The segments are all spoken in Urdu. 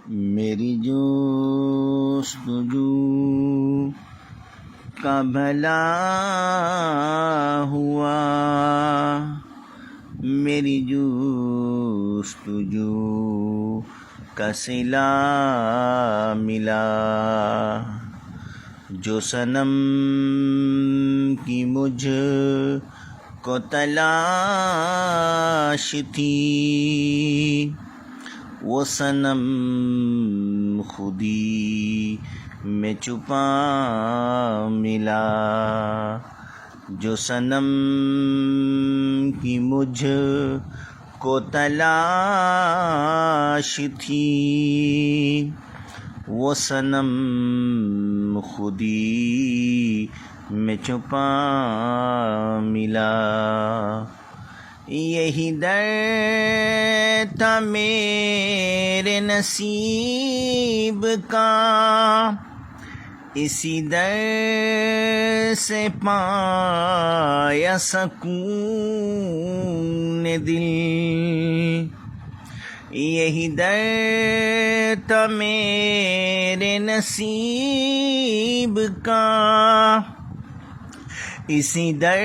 میری جستجو کا بھلا ہوا، میری جستجو کا صلہ ملا، جو صنم کی مجھ کو تلاش تھی، وہ صنم خودی میں چھپا ملا، جو صنم کی مجھ کو تلاش تھی، وہ صنم خودی میں چھپا ملا۔ یہی در تھا میرے نصیب کا، اسی در سے پایا سکون دل، یہی در تھا میرے نصیب کا، اسی در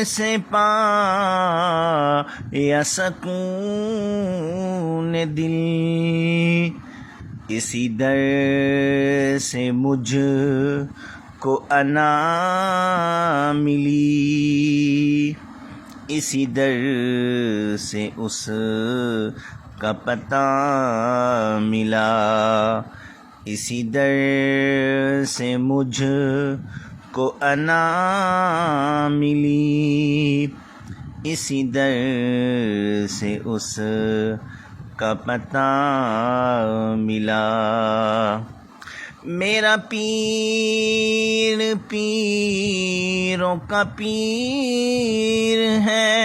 سے پایا سکون دل، اسی در سے مجھ کو انا ملی، اسی در سے اس کا پتہ ملا، اسی در سے مجھ کو انا ملی، اسی در سے اس کا پتہ ملا۔ میرا پیر پیروں کا پیر ہے،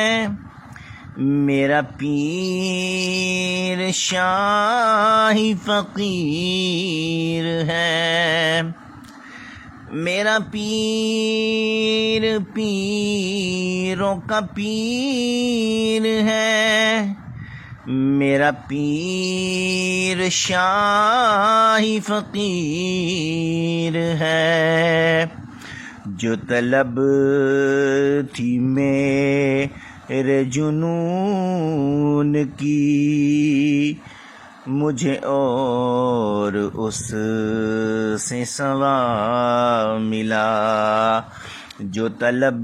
میرا پیر شاہی فقیر ہے، میرا پیر پیروں کا پیر ہے، میرا پیر شاہی فقیر ہے، جو طلب تھی میرے جنون کی، مجھے اور اس سے سوا ملا، جو طلب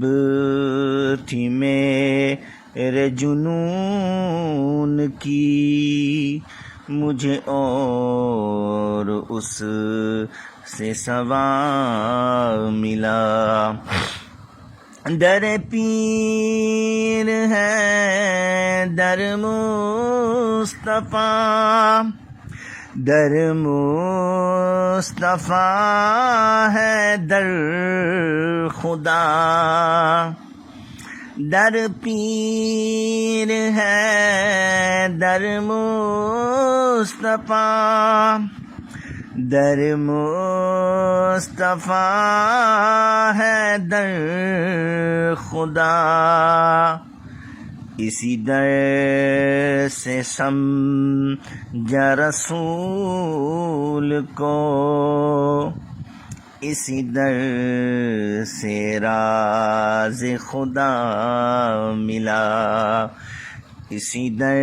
تھی میرے جنون کی، مجھے اور اس سے سوا ملا۔ در پیر ہے در مصطفیٰ، در مصطفیٰ ہے در خدا، در پیر ہے در مصطفیٰ، در مصطفیٰ ہے در خدا، اسی در سے سمجھا رسول کو، اسی در سے راز خدا ملا، اسی در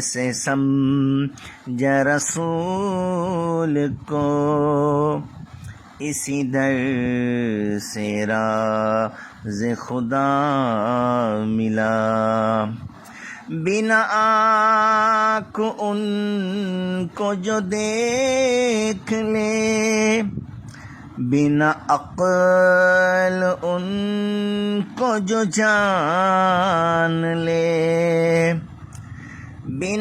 سے سمجھا رسول کو، اسی در سے راز خدا ملا۔ بنا آنکھ ان کو جو دیکھ لے، بنا عقل ان کو جو جان لے، بنا